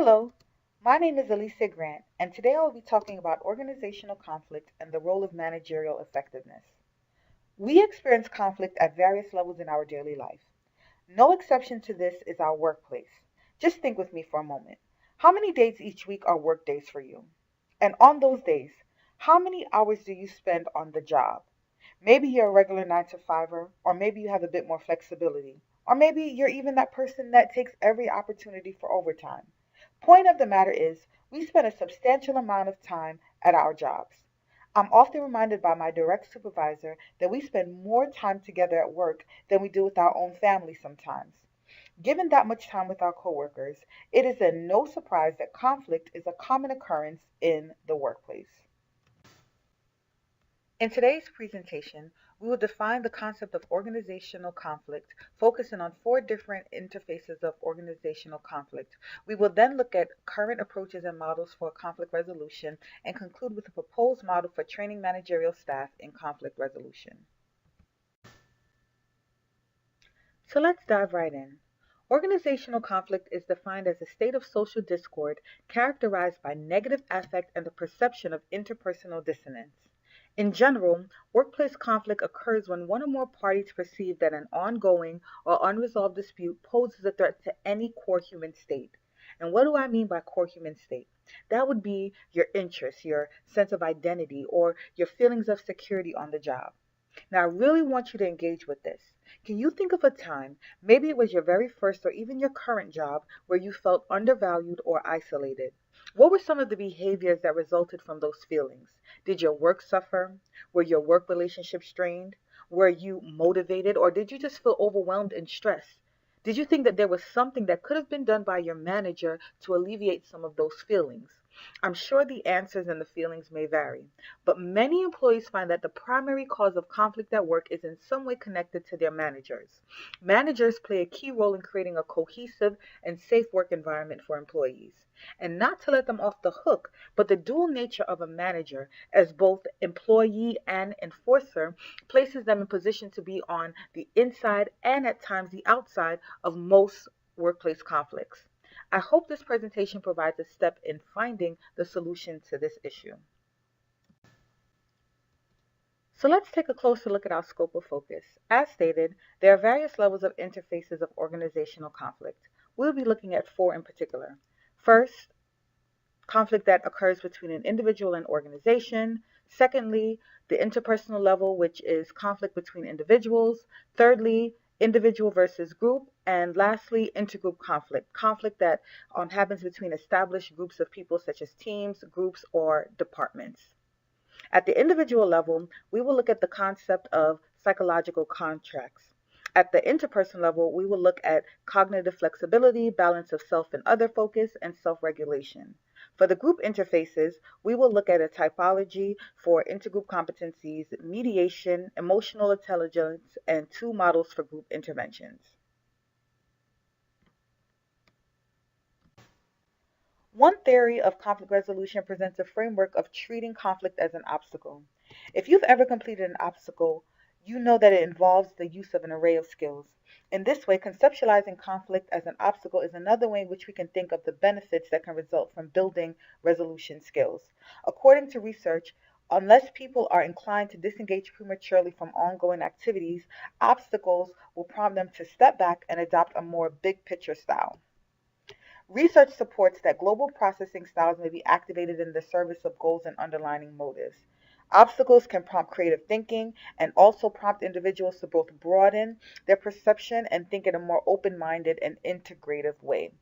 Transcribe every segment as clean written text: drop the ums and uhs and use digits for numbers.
Hello, my name is AGrant, and today I will be talking about organizational conflict and the role of managerial effectiveness. We experience conflict at various levels in our daily life. No exception to this is our workplace. Just think with me for a moment. How many days each week are work days for you? And on those days, how many hours do you spend on the job? Maybe you're a regular 9 to 5er, or maybe you have a bit more flexibility, or maybe you're even that person that takes every opportunity for overtime. Point of the matter is, we spend a substantial amount of time at our jobs. I'm often reminded by my direct supervisor that we spend more time together at work than we do with our own family sometimes. Given that much time with our coworkers, it is then no surprise that conflict is a common occurrence in the workplace. In today's presentation, we will define the concept of organizational conflict, focusing on four different interfaces of organizational conflict. We will then look at current approaches and models for conflict resolution and conclude with a proposed model for training managerial staff in conflict resolution. So let's dive right in. Organizational conflict is defined as a state of social discord characterized by negative affect and the perception of interpersonal dissonance. In general, workplace conflict occurs when one or more parties perceive that an ongoing or unresolved dispute poses a threat to any core human state. And what do I mean by core human state? That would be your interests, your sense of identity, or your feelings of security on the job. Now, I really want you to engage with this. Can you think of a time, maybe it was your very first or even your current job, where you felt undervalued or isolated? What were some of the behaviors that resulted from those feelings? Did your work suffer? Were your work relationships strained? Were you motivated, or did you just feel overwhelmed and stressed? Did you think that there was something that could have been done by your manager to alleviate some of those feelings? I'm sure the answers and the feelings may vary, but many employees find that the primary cause of conflict at work is in some way connected to their managers. Managers play a key role in creating a cohesive and safe work environment for employees. And not to let them off the hook, but the dual nature of a manager as both employee and enforcer places them in position to be on the inside and at times the outside of most workplace conflicts. I hope this presentation provides a step in finding the solution to this issue. So let's take a closer look at our scope of focus. As stated, there are various levels of interfaces of organizational conflict. We'll be looking at four in particular. First, conflict that occurs between an individual and organization. Secondly, the interpersonal level, which is conflict between individuals. Thirdly, individual versus group. And lastly, intergroup conflict, conflict that happens between established groups of people such as teams, groups, or departments. At the individual level, we will look at the concept of psychological contracts. At the interpersonal level, we will look at cognitive flexibility, balance of self and other focus, and self-regulation. For the group interfaces, we will look at a typology for intergroup competencies, mediation, emotional intelligence, and two models for group interventions. One theory of conflict resolution presents a framework of treating conflict as an obstacle. If you've ever completed an obstacle, you know that it involves the use of an array of skills. In this way, conceptualizing conflict as an obstacle is another way in which we can think of the benefits that can result from building resolution skills. According to research, unless people are inclined to disengage prematurely from ongoing activities, obstacles will prompt them to step back and adopt a more big picture style. Research supports that global processing styles may be activated in the service of goals and underlying motives. Obstacles can prompt creative thinking and also prompt individuals to both broaden their perception and think in a more open-minded and integrative way.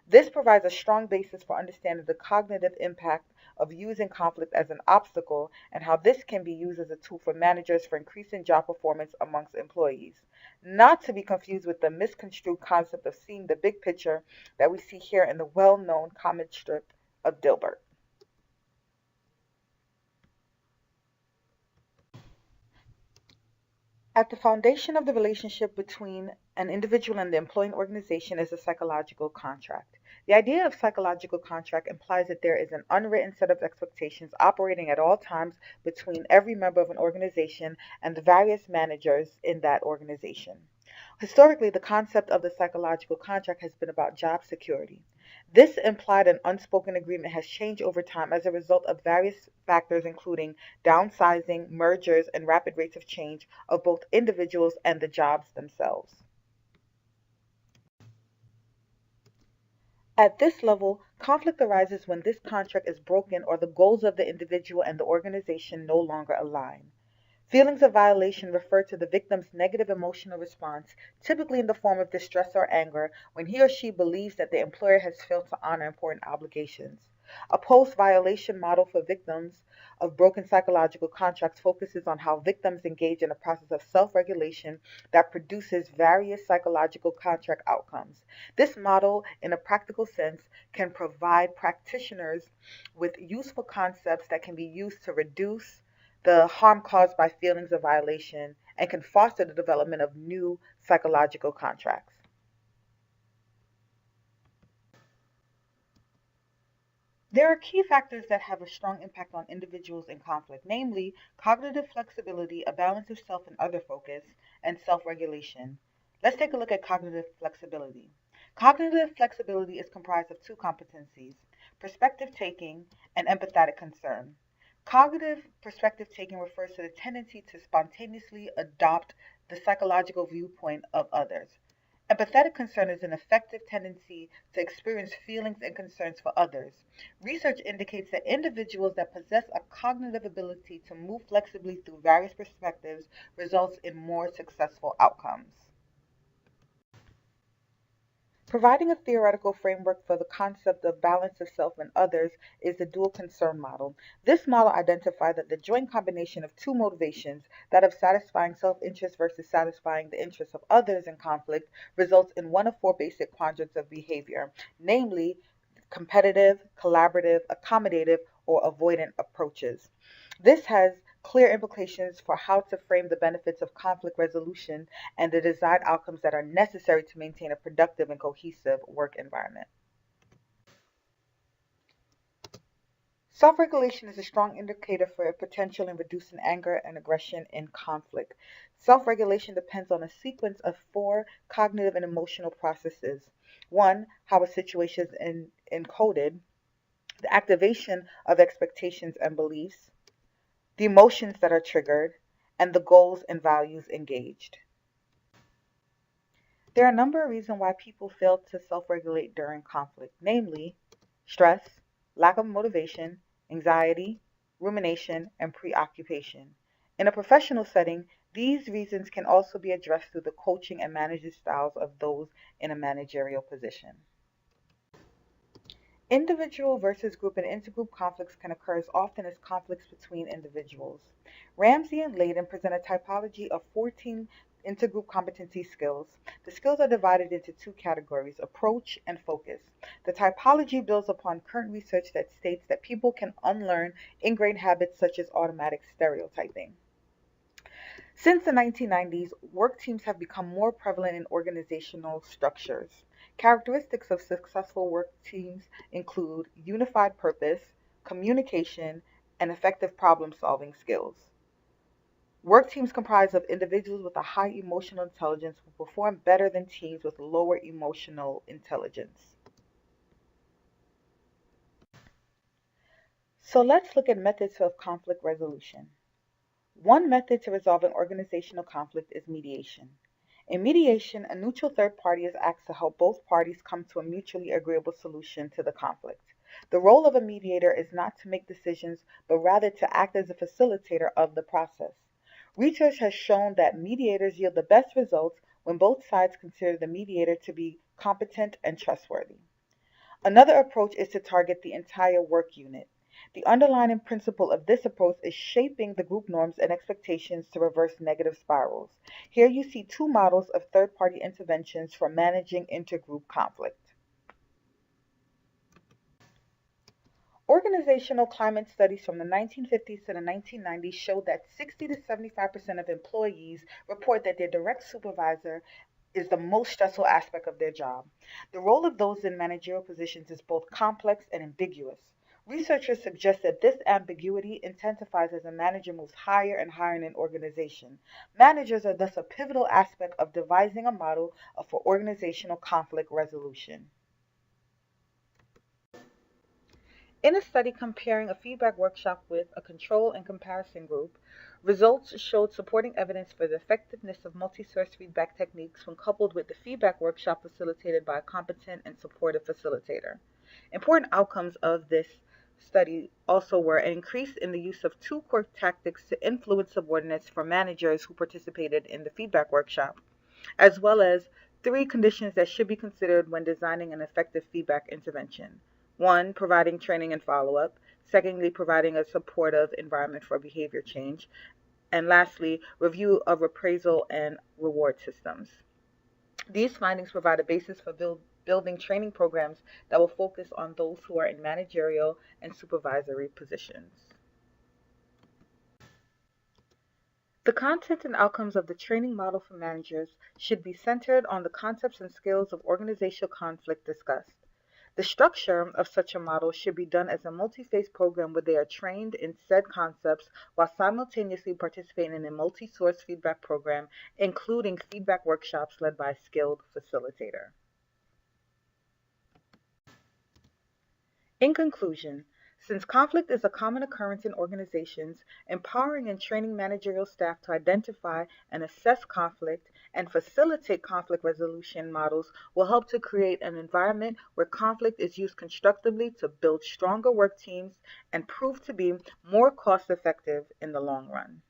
This provides a strong basis for understanding the cognitive impact of using conflict as an obstacle and how this can be used as a tool for managers for increasing job performance amongst employees. Not to be confused with the misconstrued concept of seeing the big picture that we see here in the well-known comic strip of Dilbert. At the foundation of the relationship between an individual and the employing organization is a psychological contract. The idea of psychological contract implies that there is an unwritten set of expectations operating at all times between every member of an organization and the various managers in that organization. Historically, the concept of the psychological contract has been about job security. This implied and unspoken agreement has changed over time as a result of various factors, including downsizing, mergers, and rapid rates of change of both individuals and the jobs themselves. At this level, conflict arises when this contract is broken or the goals of the individual and the organization no longer align. Feelings of violation refer to the victim's negative emotional response, typically in the form of distress or anger, when he or she believes that the employer has failed to honor important obligations. A post-violation model for victims of broken psychological contracts focuses on how victims engage in a process of self-regulation that produces various psychological contract outcomes. This model, in a practical sense, can provide practitioners with useful concepts that can be used to reduce the harm caused by feelings of violation and can foster the development of new psychological contracts. There are key factors that have a strong impact on individuals in conflict, namely cognitive flexibility, a balance of self and other focus, and self regulation. Let's take a look at cognitive flexibility. Cognitive flexibility is comprised of two competencies: perspective taking and empathetic concern. Cognitive perspective taking refers to the tendency to spontaneously adopt the psychological viewpoint of others. Empathetic concern is an effective tendency to experience feelings and concerns for others. Research indicates that individuals that possess a cognitive ability to move flexibly through various perspectives results in more successful outcomes. Providing a theoretical framework for the concept of balance of self and others is the dual concern model. This model identifies that the joint combination of two motivations, that of satisfying self-interest versus satisfying the interests of others in conflict, results in one of four basic quadrants of behavior, namely competitive, collaborative, accommodative, or avoidant approaches. This has clear implications for how to frame the benefits of conflict resolution and the desired outcomes that are necessary to maintain a productive and cohesive work environment. Self-regulation is a strong indicator for potential in reducing anger and aggression in conflict. Self-regulation depends on a sequence of four cognitive and emotional processes. One, how a situation is encoded, the activation of expectations and beliefs, the emotions that are triggered, and the goals and values engaged. There are a number of reasons why people fail to self-regulate during conflict, namely stress, lack of motivation, anxiety, rumination, and preoccupation. In a professional setting, these reasons can also be addressed through the coaching and management styles of those in a managerial position. Individual versus group and intergroup conflicts can occur as often as conflicts between individuals. Ramsey and Layden present a typology of 14 intergroup competency skills. The skills are divided into two categories: approach and focus. The typology builds upon current research that states that people can unlearn ingrained habits such as automatic stereotyping. Since the 1990s, work teams have become more prevalent in organizational structures. Characteristics of successful work teams include unified purpose, communication, and effective problem-solving skills. Work teams comprised of individuals with a high emotional intelligence will perform better than teams with lower emotional intelligence. So let's look at methods of conflict resolution. One method to resolve an organizational conflict is mediation. In mediation, a neutral third party is asked to help both parties come to a mutually agreeable solution to the conflict. The role of a mediator is not to make decisions, but rather to act as a facilitator of the process. Research has shown that mediators yield the best results when both sides consider the mediator to be competent and trustworthy. Another approach is to target the entire work unit. The underlying principle of this approach is shaping the group norms and expectations to reverse negative spirals. Here you see two models of third-party interventions for managing intergroup conflict. Organizational climate studies from the 1950s to the 1990s show that 60 to 75% of employees report that their direct supervisor is the most stressful aspect of their job. The role of those in managerial positions is both complex and ambiguous. Researchers suggest that this ambiguity intensifies as a manager moves higher and higher in an organization. Managers are thus a pivotal aspect of devising a model for organizational conflict resolution. In a study comparing a feedback workshop with a control and comparison group, results showed supporting evidence for the effectiveness of multi-source feedback techniques when coupled with the feedback workshop facilitated by a competent and supportive facilitator. Important outcomes of this study also were an increase in the use of two core tactics to influence subordinates for managers who participated in the feedback workshop, as well as three conditions that should be considered when designing an effective feedback intervention. One, providing training and follow-up. Secondly, providing a supportive environment for behavior change. And lastly, review of appraisal and reward systems. These findings provide a basis for building training programs that will focus on those who are in managerial and supervisory positions. The content and outcomes of the training model for managers should be centered on the concepts and skills of organizational conflict discussed. The structure of such a model should be done as a multi-phase program where they are trained in said concepts while simultaneously participating in a multi-source feedback program, including feedback workshops led by a skilled facilitator. In conclusion, since conflict is a common occurrence in organizations, empowering and training managerial staff to identify and assess conflict and facilitate conflict resolution models will help to create an environment where conflict is used constructively to build stronger work teams and prove to be more cost effective in the long run.